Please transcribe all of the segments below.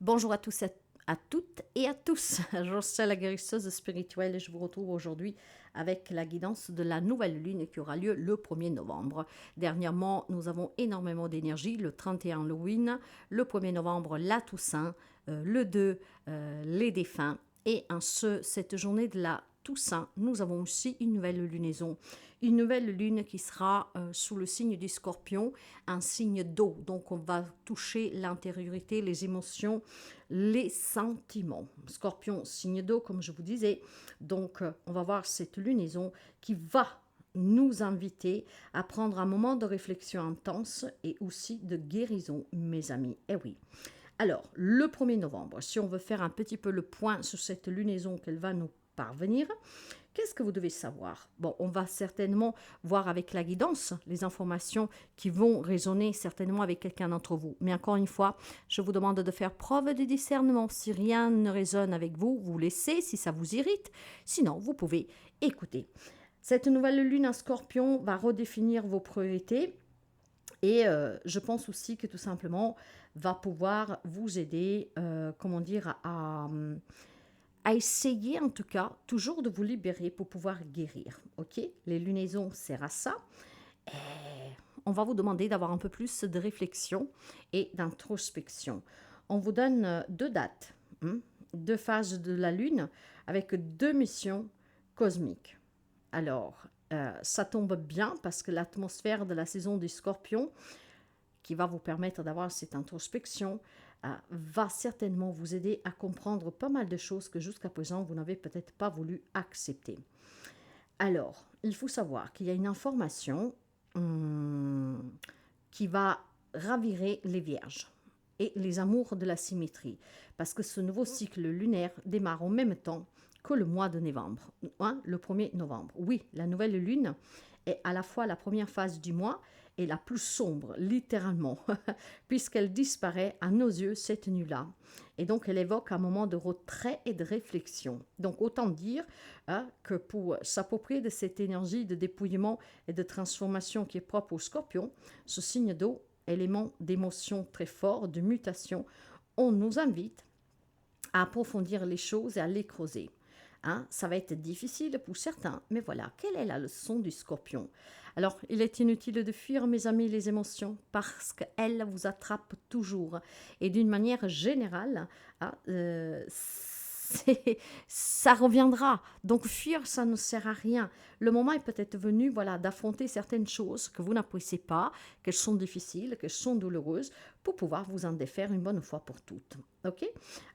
Bonjour à tous, à toutes et à tous. Je suis la guérisseuse spirituelle et je vous retrouve aujourd'hui avec la guidance de la nouvelle lune qui aura lieu le 1er novembre. Dernièrement, nous avons énormément d'énergie. Le 31, Halloween, le 1er novembre, la Toussaint, le 2, les défunts. Et cette journée de la Toussaint, nous avons aussi une nouvelle lunaison. Une nouvelle lune qui sera sous le signe du Scorpion, un signe d'eau. Donc on va toucher l'intériorité, les émotions, les sentiments. Scorpion, signe d'eau, comme je vous disais. Donc on va voir cette lunaison qui va nous inviter à prendre un moment de réflexion intense et aussi de guérison, mes amis. Eh oui. Alors, le 1er novembre, si on veut faire un petit peu le point sur cette lunaison qu'elle va nous parvenir, qu'est-ce que vous devez savoir? Bon, on va certainement voir avec la guidance les informations qui vont résonner certainement avec quelqu'un d'entre vous. Mais encore une fois, je vous demande de faire preuve de discernement. Si rien ne résonne avec vous, vous laissez si ça vous irrite. Sinon, vous pouvez écouter. Cette nouvelle lune en Scorpion va redéfinir vos priorités. Et je pense aussi que tout simplement va pouvoir vous aider, à essayer en tout cas toujours de vous libérer pour pouvoir guérir. Ok? Les lunaisons servent à ça. Et on va vous demander d'avoir un peu plus de réflexion et d'introspection. On vous donne deux dates, deux phases de la lune avec deux missions cosmiques. Alors, ça tombe bien parce que l'atmosphère de la saison du Scorpion, qui va vous permettre d'avoir cette introspection, va certainement vous aider à comprendre pas mal de choses que jusqu'à présent, vous n'avez peut-être pas voulu accepter. Alors, il faut savoir qu'il y a une information qui va ravirer les vierges et les amours de la symétrie, parce que ce nouveau cycle lunaire démarre en même temps que le mois de novembre, le 1er novembre. Oui, la nouvelle lune est à la fois la première phase du mois et la plus sombre, littéralement, puisqu'elle disparaît à nos yeux cette nuit-là. Et donc, elle évoque un moment de retrait et de réflexion. Donc, autant dire que pour s'approprier de cette énergie de dépouillement et de transformation qui est propre au Scorpion, ce signe d'eau, élément d'émotion très fort, de mutation, on nous invite à approfondir les choses et à les creuser. Ça va être difficile pour certains, mais voilà, quelle est la leçon du Scorpion? Alors, il est inutile de fuir, mes amis, les émotions, parce qu'elles vous attrapent toujours. Et d'une manière générale, ça reviendra. Donc, fuir, ça ne sert à rien. Le moment est peut-être venu, voilà, d'affronter certaines choses que vous n'appréciez pas, qu'elles sont difficiles, qu'elles sont douloureuses, pour pouvoir vous en défaire une bonne fois pour toutes. Ok?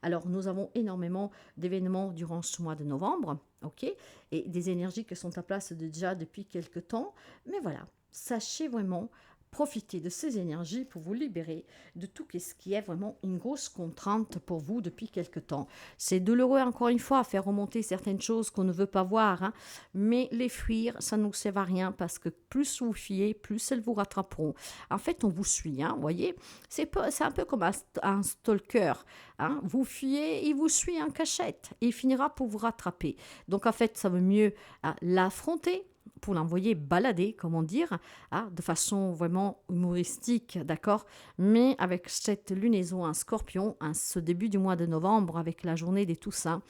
Alors, nous avons énormément d'événements durant ce mois de novembre, ok? Et des énergies qui sont en place déjà depuis quelques temps. Mais voilà, sachez vraiment profiter de ces énergies pour vous libérer de tout ce qui est vraiment une grosse contrainte pour vous depuis quelque temps. C'est douloureux encore une fois à faire remonter certaines choses qu'on ne veut pas voir, mais les fuir, ça ne nous sert à rien parce que plus vous fuyez, plus elles vous rattraperont. En fait, on vous suit, vous voyez, c'est un peu comme un stalker. Vous fuyez, il vous suit en cachette et il finira pour vous rattraper. Donc en fait, ça vaut mieux l'affronter pour l'envoyer balader, comment dire, de façon vraiment humoristique, d'accord? Mais avec cette lunaison en Scorpion, ce début du mois de novembre, avec la journée des Toussaints,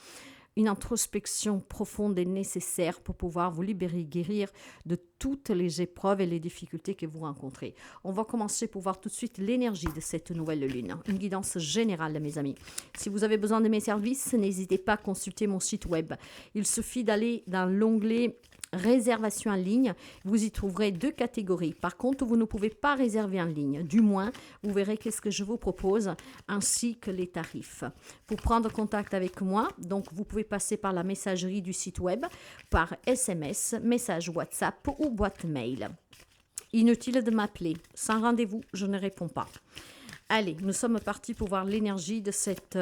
une introspection profonde est nécessaire pour pouvoir vous libérer, guérir de toutes les épreuves et les difficultés que vous rencontrez. On va commencer pour voir tout de suite l'énergie de cette nouvelle lune. Une guidance générale, mes amis. Si vous avez besoin de mes services, n'hésitez pas à consulter mon site web. Il suffit d'aller dans l'onglet réservation en ligne, vous y trouverez deux catégories. Par contre, vous ne pouvez pas réserver en ligne. Du moins, vous verrez qu'est-ce que je vous propose ainsi que les tarifs. Pour prendre contact avec moi, donc vous pouvez passer par la messagerie du site web, par SMS, message WhatsApp ou boîte mail. Inutile de m'appeler. Sans rendez-vous, je ne réponds pas. Allez, nous sommes partis pour voir l'énergie de cette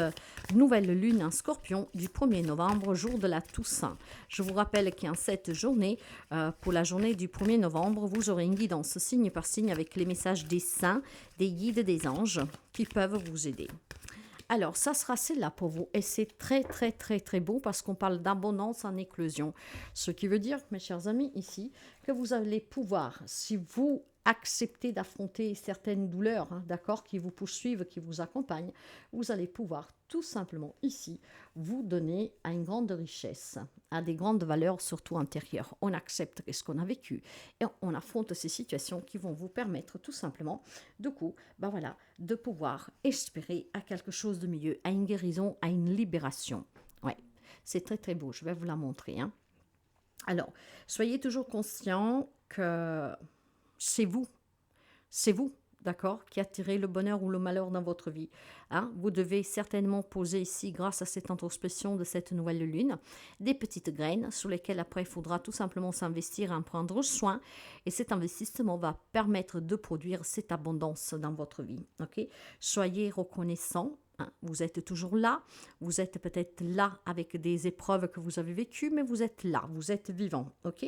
nouvelle lune en Scorpion du 1er novembre, jour de la Toussaint. Je vous rappelle qu'en cette journée, pour la journée du 1er novembre, vous aurez une guidance signe par signe avec les messages des saints, des guides, des anges qui peuvent vous aider. Alors, ça sera celle-là pour vous. Et c'est très, très, très, très beau parce qu'on parle d'abondance en éclosion. Ce qui veut dire, mes chers amis, ici, que vous allez pouvoir, si vous accepter d'affronter certaines douleurs, hein, d'accord, qui vous poursuivent, qui vous accompagnent, vous allez pouvoir tout simplement ici vous donner à une grande richesse, à des grandes valeurs, surtout intérieures. On accepte ce qu'on a vécu et on affronte ces situations qui vont vous permettre tout simplement, du coup, ben voilà, de pouvoir espérer à quelque chose de mieux, à une guérison, à une libération. Ouais, c'est très très beau, je vais vous la montrer, hein. Alors, soyez toujours conscient que c'est vous, d'accord, qui attirez le bonheur ou le malheur dans votre vie. Hein. Vous devez certainement poser ici, grâce à cette introspection de cette nouvelle lune, des petites graines sur lesquelles après il faudra tout simplement s'investir, en prendre soin. Et cet investissement va permettre de produire cette abondance dans votre vie. Ok. Soyez reconnaissant. Hein, vous êtes toujours là, vous êtes peut-être là avec des épreuves que vous avez vécues, mais vous êtes là, vous êtes vivant, ok?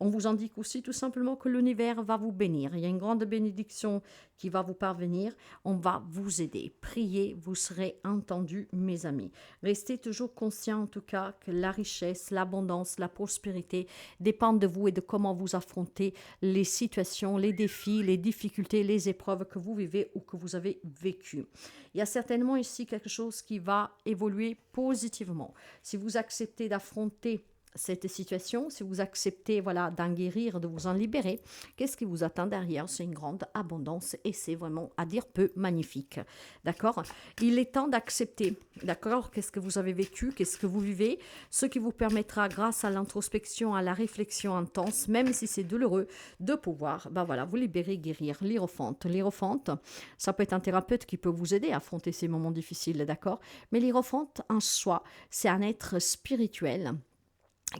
On vous indique aussi tout simplement que l'univers va vous bénir. Il y a une grande bénédiction qui va vous parvenir. On va vous aider. Priez, vous serez entendus, mes amis. Restez toujours conscients en tout cas que la richesse, l'abondance, la prospérité dépendent de vous et de comment vous affrontez les situations, les défis, les difficultés, les épreuves que vous vivez ou que vous avez vécues. Il y a certainement ici quelque chose qui va évoluer positivement. Si vous acceptez d'affronter cette situation, si vous acceptez voilà, d'en guérir, de vous en libérer, qu'est-ce qui vous attend derrière? C'est une grande abondance et c'est vraiment, à dire peu, magnifique. D'accord? Il est temps d'accepter, d'accord? Qu'est-ce que vous avez vécu? Qu'est-ce que vous vivez? Ce qui vous permettra, grâce à l'introspection, à la réflexion intense, même si c'est douloureux, de pouvoir voilà, vous libérer, guérir. L'hiérophante. L'hiérophante, ça peut être un thérapeute qui peut vous aider à affronter ces moments difficiles, d'accord? Mais l'hiérophante, en soi, c'est un être spirituel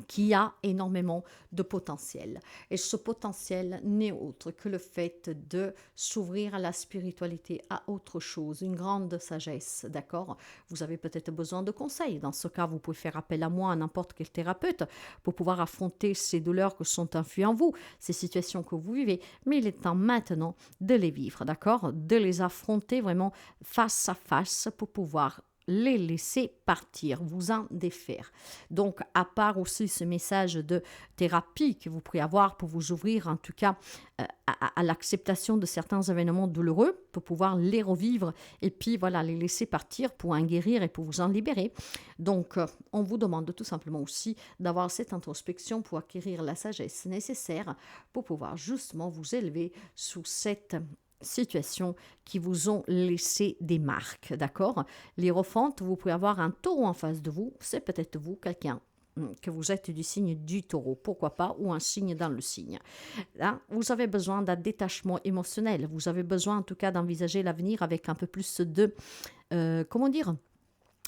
qui a énormément de potentiel. Et ce potentiel n'est autre que le fait de s'ouvrir à la spiritualité, à autre chose, une grande sagesse, d'accord? Vous avez peut-être besoin de conseils. Dans ce cas, vous pouvez faire appel à moi, à n'importe quel thérapeute, pour pouvoir affronter ces douleurs que sont influes en vous, ces situations que vous vivez. Mais il est temps maintenant de les vivre, d'accord? De les affronter vraiment face à face pour pouvoir les laisser partir, vous en défaire. Donc, à part aussi ce message de thérapie que vous pourrez avoir pour vous ouvrir, en tout cas, à l'acceptation de certains événements douloureux, pour pouvoir les revivre et puis, voilà, les laisser partir pour en guérir et pour vous en libérer. Donc, on vous demande tout simplement aussi d'avoir cette introspection pour acquérir la sagesse nécessaire pour pouvoir justement vous élever sous cette situations qui vous ont laissé des marques, d'accord? L'hiérophante, vous pouvez avoir un taureau en face de vous, c'est peut-être vous, quelqu'un que vous êtes du signe du taureau, pourquoi pas, ou un signe dans le signe. Là, vous avez besoin d'un détachement émotionnel, vous avez besoin en tout cas d'envisager l'avenir avec un peu plus de, comment dire,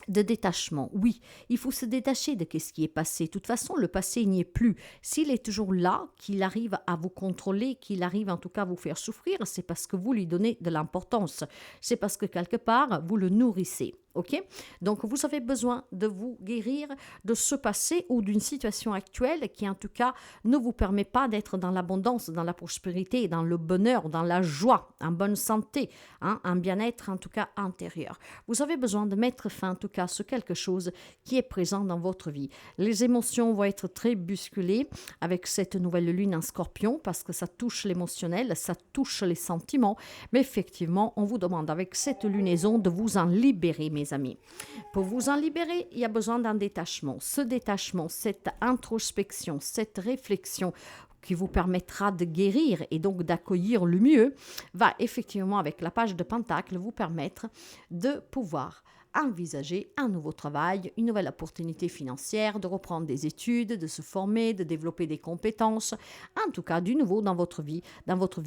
de détachement. Oui, il faut se détacher de ce qui est passé. De toute façon, le passé n'y est plus. S'il est toujours là, qu'il arrive à vous contrôler, qu'il arrive en tout cas à vous faire souffrir, c'est parce que vous lui donnez de l'importance. C'est parce que quelque part, vous le nourrissez. Ok? Donc, vous avez besoin de vous guérir de ce passé ou d'une situation actuelle qui, en tout cas, ne vous permet pas d'être dans l'abondance, dans la prospérité, dans le bonheur, dans la joie, en bonne santé, hein, un bien-être, en tout cas, intérieur. Vous avez besoin de mettre fin, en tout cas, sur quelque chose qui est présent dans votre vie. Les émotions vont être très bousculées avec cette nouvelle lune en Scorpion parce que ça touche l'émotionnel, ça touche les sentiments. Mais effectivement, on vous demande avec cette lunaison de vous en libérer, mes amis. Pour vous en libérer, il y a besoin d'un détachement. Ce détachement, cette introspection, cette réflexion qui vous permettra de guérir et donc d'accueillir le mieux, va effectivement, avec la page de Pentacle, vous permettre de pouvoir envisager un nouveau travail, une nouvelle opportunité financière, de reprendre des études, de se former, de développer des compétences, en tout cas du nouveau dans votre vie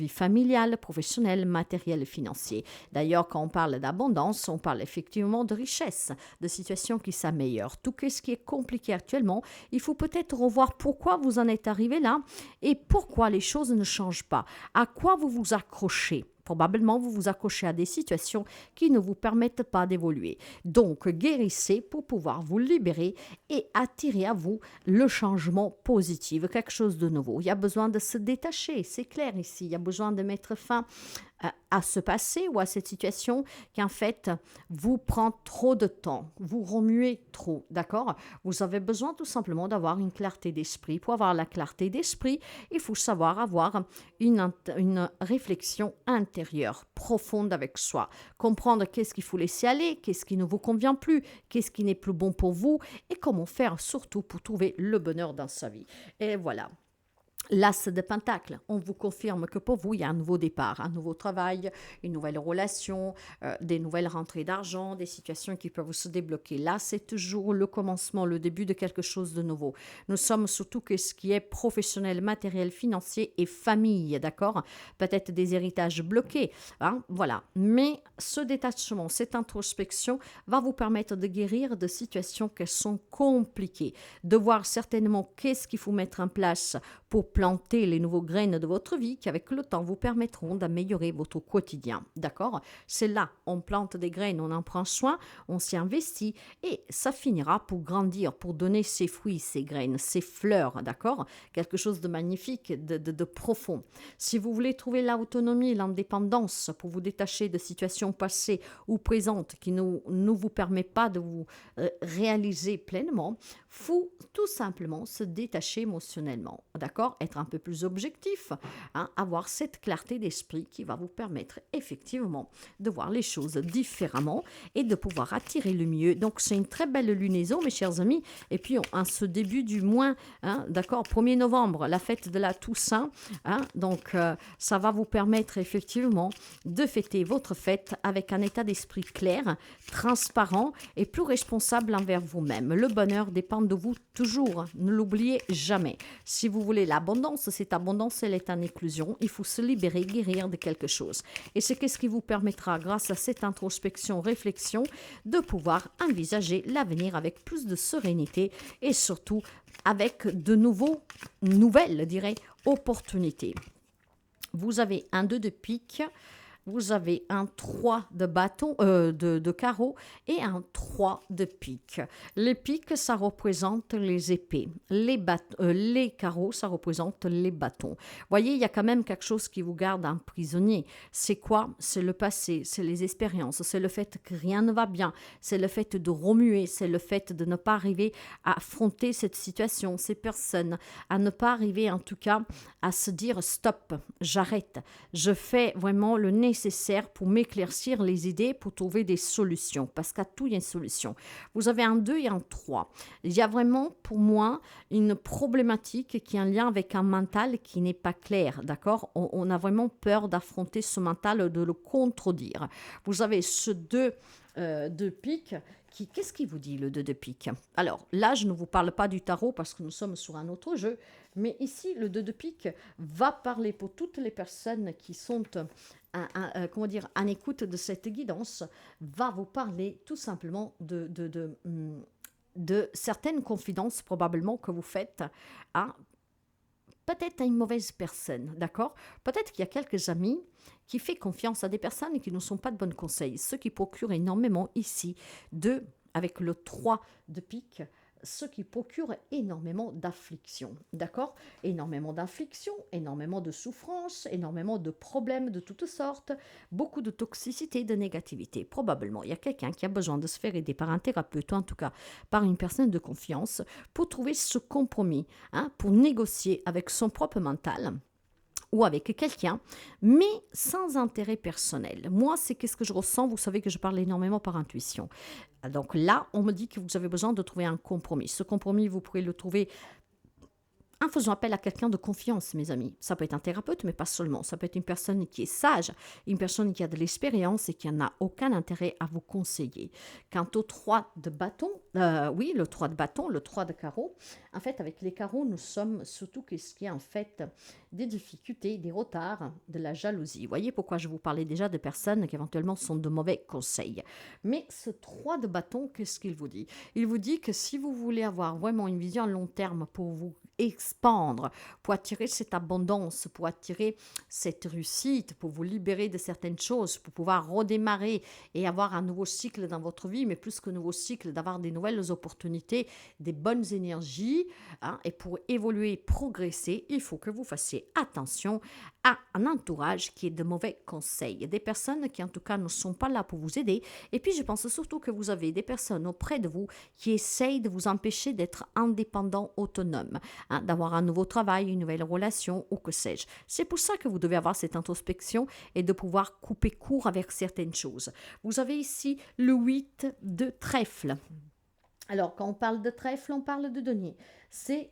familiale, professionnelle, matérielle et financière. D'ailleurs, quand on parle d'abondance, on parle effectivement de richesse, de situations qui s'améliorent. Tout ce qui est compliqué actuellement, il faut peut-être revoir pourquoi vous en êtes arrivé là et pourquoi les choses ne changent pas. À quoi vous vous accrochez? Probablement, vous vous accrochez à des situations qui ne vous permettent pas d'évoluer. Donc, guérissez pour pouvoir vous libérer et attirer à vous le changement positif, quelque chose de nouveau. Il y a besoin de se détacher, c'est clair ici. Il y a besoin de mettre fin à se passer ou à cette situation qui en fait vous prend trop de temps, vous remuez trop, d'accord? Vous avez besoin tout simplement d'avoir une clarté d'esprit. Pour avoir la clarté d'esprit, il faut savoir avoir une réflexion intérieure, profonde avec soi, comprendre qu'est-ce qu'il faut laisser aller, qu'est-ce qui ne vous convient plus, qu'est-ce qui n'est plus bon pour vous et comment faire surtout pour trouver le bonheur dans sa vie. Et voilà. L'as de Pentacle, on vous confirme que pour vous, il y a un nouveau départ, un nouveau travail, une nouvelle relation, des nouvelles rentrées d'argent, des situations qui peuvent se débloquer. Là, c'est toujours le commencement, le début de quelque chose de nouveau. Nous sommes surtout que ce qui est professionnel, matériel, financier et famille, d'accord? Peut-être des héritages bloqués, hein, voilà. Mais ce détachement, cette introspection va vous permettre de guérir de situations qui sont compliquées, de voir certainement qu'est-ce qu'il faut mettre en place pour planter les nouveaux graines de votre vie qui, avec le temps, vous permettront d'améliorer votre quotidien. D'accord? C'est là, on plante des graines, on en prend soin, on s'y investit et ça finira pour grandir, pour donner ses fruits, ses graines, ses fleurs. D'accord? Quelque chose de magnifique, de profond. Si vous voulez trouver l'autonomie, l'indépendance pour vous détacher de situations passées ou présentes qui ne vous permettent pas de vous réaliser pleinement, faut tout simplement se détacher émotionnellement, d'accord? Être un peu plus objectif, hein? Avoir cette clarté d'esprit qui va vous permettre effectivement de voir les choses différemment et de pouvoir attirer le mieux. Donc c'est une très belle lunaison, mes chers amis. Et puis en ce début du mois, hein, d'accord, 1er novembre, la fête de la Toussaint, hein, donc ça va vous permettre effectivement de fêter votre fête avec un état d'esprit clair, transparent et plus responsable envers vous-même. Le bonheur dépend de vous toujours, ne l'oubliez jamais. Si vous voulez l'abondance, cette abondance, elle est en éclosion. Il faut se libérer, guérir de quelque chose. Et c'est ce qui vous permettra, grâce à cette introspection, réflexion, de pouvoir envisager l'avenir avec plus de sérénité et surtout avec de nouvelles, dirais, opportunités. Vous avez un 2 de pique, vous avez un 3 de bâton, de carreau et un 3 de pique. Les piques, ça représente les épées. Les carreaux, ça représente les bâtons. Voyez, il y a quand même quelque chose qui vous garde un prisonnier. C'est quoi? C'est le passé, c'est les expériences, c'est le fait que rien ne va bien, c'est le fait de remuer, c'est le fait de ne pas arriver à affronter cette situation, ces personnes, à ne pas arriver en tout cas à se dire stop, j'arrête, je fais vraiment le nécessaire pour m'éclaircir les idées, pour trouver des solutions, parce qu'à tout, il y a une solution. Vous avez un 2 et un 3. Il y a vraiment, pour moi, une problématique qui est en lien avec un mental qui n'est pas clair, d'accord? On a vraiment peur d'affronter ce mental, de le contredire. Vous avez ce 2 de pique. Qu'est-ce qui vous dit le 2 de pique? Alors là, je ne vous parle pas du tarot parce que nous sommes sur un autre jeu, mais ici, le 2 de pique va parler pour toutes les personnes qui sont en écoute de cette guidance, va vous parler tout simplement de certaines confidences probablement que vous faites à peut-être à une mauvaise personne, d'accord? Peut-être qu'il y a quelques amis qui font confiance à des personnes qui ne sont pas de bons conseils, ce qui procure énormément ici avec le 3 de pique, ce qui procure énormément d'affliction, d'accord? Énormément d'affliction, énormément de souffrance, énormément de problèmes de toutes sortes, beaucoup de toxicité, de négativité. Probablement, il y a quelqu'un qui a besoin de se faire aider par un thérapeute, ou en tout cas par une personne de confiance, pour trouver ce compromis, hein, pour négocier avec son propre mental ou avec quelqu'un, mais sans intérêt personnel. Moi, c'est qu'est-ce que je ressens. Vous savez que je parle énormément par intuition. Donc là, on me dit que vous avez besoin de trouver un compromis. Ce compromis, vous pourrez le trouver en faisant appel à quelqu'un de confiance, mes amis. Ça peut être un thérapeute, mais pas seulement. Ça peut être une personne qui est sage, une personne qui a de l'expérience et qui n'a aucun intérêt à vous conseiller. Quant au 3 de bâton, oui, le 3 de bâton, le 3 de carreau, en fait, avec les carreaux, nous sommes surtout ce qui est en fait des difficultés, des retards, de la jalousie. Vous voyez pourquoi je vous parlais déjà de personnes qui éventuellement sont de mauvais conseils. Mais ce 3 de bâton, qu'est-ce qu'il vous dit? Il vous dit que si vous voulez avoir vraiment une vision à long terme pour vous expandre, pour attirer cette abondance, pour attirer cette réussite, pour vous libérer de certaines choses, pour pouvoir redémarrer et avoir un nouveau cycle dans votre vie, mais plus que nouveau cycle, d'avoir des nouvelles opportunités, des bonnes énergies, hein, et pour évoluer, progresser, il faut que vous fassiez attention à un entourage qui est de mauvais conseils, des personnes qui en tout cas ne sont pas là pour vous aider. Et puis je pense surtout que vous avez des personnes auprès de vous qui essayent de vous empêcher d'être indépendant, autonome, hein, d'avoir un nouveau travail, une nouvelle relation ou que sais-je. C'est pour ça que vous devez avoir cette introspection et de pouvoir couper court avec certaines choses. Vous avez ici le 8 de trèfle. Alors, quand on parle de trèfle, on parle de denier. C'est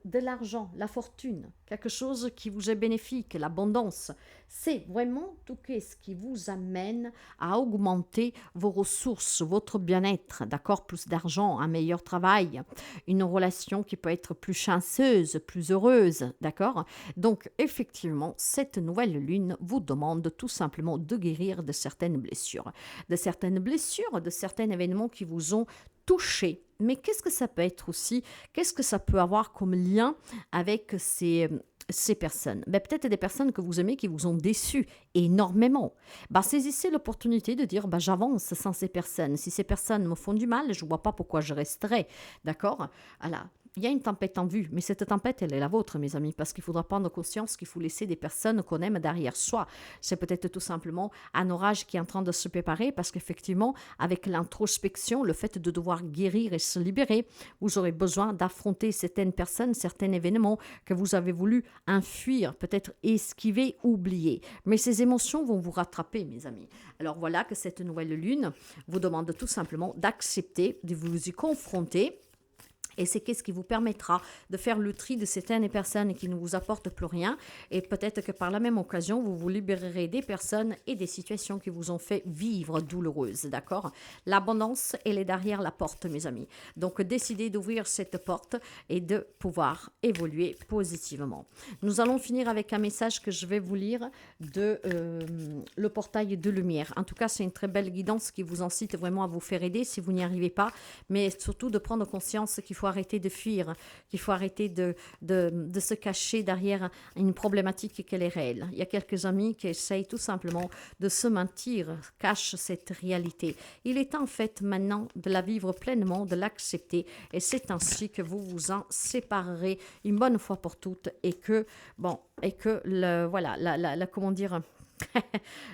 de l'argent, la fortune, quelque chose qui vous est bénéfique, l'abondance. C'est vraiment tout ce qui vous amène à augmenter vos ressources, votre bien-être, d'accord? Plus d'argent, un meilleur travail, une relation qui peut être plus chanceuse, plus heureuse, d'accord? Donc, effectivement, cette nouvelle lune vous demande tout simplement de guérir de certaines blessures, de certains événements qui vous ont touché. Mais qu'est-ce que ça peut être aussi? Qu'est-ce que ça peut avoir comme lien avec ces personnes? Ben, peut-être des personnes que vous aimez qui vous ont déçu énormément. Ben, saisissez l'opportunité de dire ben, j'avance sans ces personnes. Si ces personnes me font du mal, je ne vois pas pourquoi je resterai. D'accord? Voilà. Il y a une tempête en vue, mais cette tempête, elle est la vôtre, mes amis, parce qu'il faudra prendre conscience qu'il faut laisser des personnes qu'on aime derrière soi. C'est peut-être tout simplement un orage qui est en train de se préparer, parce qu'effectivement, avec l'introspection, le fait de devoir guérir et se libérer, vous aurez besoin d'affronter certaines personnes, certains événements que vous avez voulu enfuir, peut-être esquiver, oublier. Mais ces émotions vont vous rattraper, mes amis. Alors voilà que cette nouvelle lune vous demande tout simplement d'accepter, de vous y confronter. Et c'est qu'est-ce qui vous permettra de faire le tri de certaines personnes qui ne vous apportent plus rien. Et peut-être que par la même occasion, vous vous libérerez des personnes et des situations qui vous ont fait vivre douloureuses. D'accord? L'abondance, elle est derrière la porte, mes amis. Donc, décidez d'ouvrir cette porte et de pouvoir évoluer positivement. Nous allons finir avec un message que je vais vous lire de le portail de lumière. En tout cas, c'est une très belle guidance qui vous incite vraiment à vous faire aider si vous n'y arrivez pas. Mais surtout de prendre conscience qu'il faut arrêter de fuir, qu'il faut arrêter de se cacher derrière une problématique qu'elle est réelle. Il y a quelques amis qui essayent tout simplement de se mentir, cachent cette réalité. Il est en fait maintenant de la vivre pleinement, de l'accepter, et c'est ainsi que vous vous en séparerez une bonne fois pour toutes et que, bon, et que comment dire...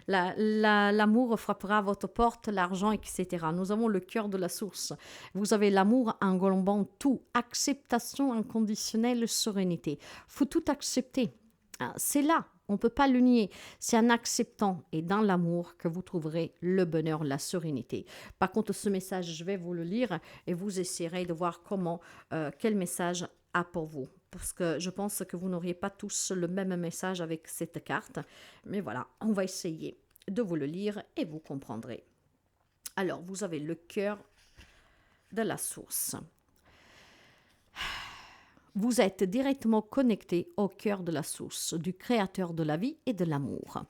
L'amour frappera à votre porte, l'argent, etc. Nous avons le cœur de la source. Vous avez l'amour englobant tout, acceptation inconditionnelle, sérénité. Faut tout accepter. C'est là, on ne peut pas le nier. C'est en acceptant et dans l'amour que vous trouverez le bonheur, la sérénité. Par contre, ce message, je vais vous le lire et vous essayerez de voir quel message a pour vous. Parce que je pense que vous n'auriez pas tous le même message avec cette carte. Mais voilà, on va essayer de vous le lire et vous comprendrez. Alors, vous avez le cœur de la source. Vous êtes directement connecté au cœur de la source, du créateur de la vie et de l'amour.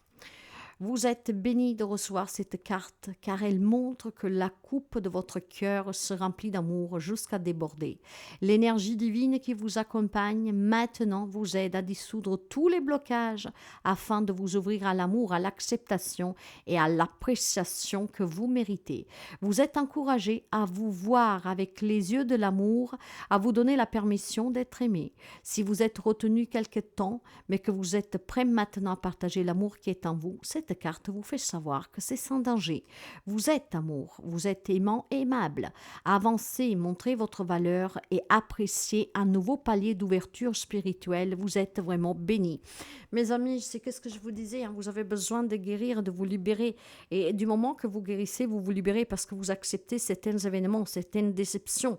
Vous êtes béni de recevoir cette carte car elle montre que la coupe de votre cœur se remplit d'amour jusqu'à déborder. L'énergie divine qui vous accompagne maintenant vous aide à dissoudre tous les blocages afin de vous ouvrir à l'amour, à l'acceptation et à l'appréciation que vous méritez. Vous êtes encouragé à vous voir avec les yeux de l'amour, à vous donner la permission d'être aimé. Si vous êtes retenu quelque temps, mais que vous êtes prêt maintenant à partager l'amour qui est en vous, cette carte vous fait savoir que c'est sans danger. Vous êtes amour, vous êtes aimant et aimable. Avancez, montrez votre valeur et appréciez un nouveau palier d'ouverture spirituelle. Vous êtes vraiment bénis. Mes amis, c'est ce que je vous disais, hein, vous avez besoin de guérir, de vous libérer. Et du moment que vous guérissez, vous vous libérez parce que vous acceptez certains événements, certaines déceptions.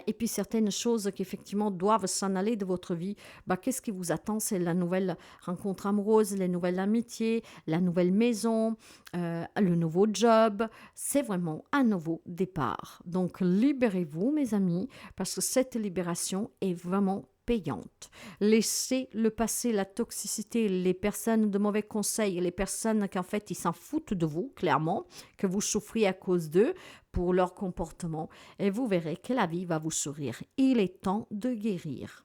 Et puis certaines choses qui effectivement doivent s'en aller de votre vie. Qu'est-ce qui vous attend? C'est la nouvelle rencontre amoureuse, les nouvelles amitiés, la nouvelle maison, le nouveau job. C'est vraiment un nouveau départ. Donc libérez-vous, mes amis, parce que cette libération est vraiment payante. Laissez le passé, la toxicité, les personnes de mauvais conseils, les personnes qu'en fait ils s'en foutent de vous, clairement, que vous souffrez à cause d'eux pour leur comportement, et vous verrez que la vie va vous sourire. Il est temps de guérir.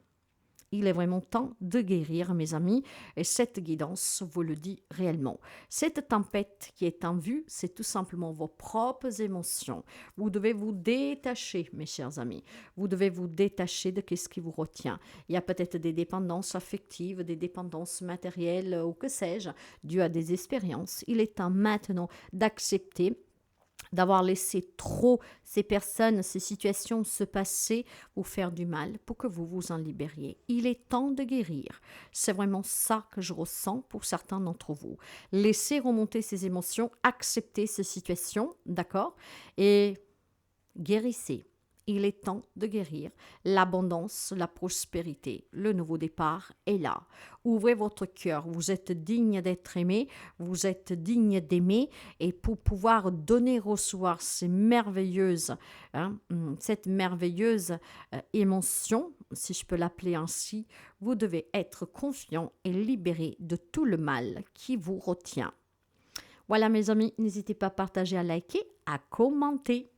Il est vraiment temps de guérir, mes amis, et cette guidance vous le dit réellement. Cette tempête qui est en vue, c'est tout simplement vos propres émotions. Vous devez vous détacher, mes chers amis. Vous devez vous détacher de ce qui vous retient. Il y a peut-être des dépendances affectives, des dépendances matérielles ou que sais-je, dues à des expériences. Il est temps maintenant d'accepter d'avoir laissé trop ces personnes, ces situations se passer, vous faire du mal pour que vous vous en libériez. Il est temps de guérir. C'est vraiment ça que je ressens pour certains d'entre vous. Laissez remonter ces émotions, acceptez ces situations, d'accord? Et guérissez. Il est temps de guérir. L'abondance, la prospérité, le nouveau départ est là. Ouvrez votre cœur. Vous êtes digne d'être aimé. Vous êtes digne d'aimer. Et pour pouvoir donner, recevoir cette merveilleuse émotion, si je peux l'appeler ainsi, vous devez être confiant et libéré de tout le mal qui vous retient. Voilà mes amis, n'hésitez pas à partager, à liker, à commenter.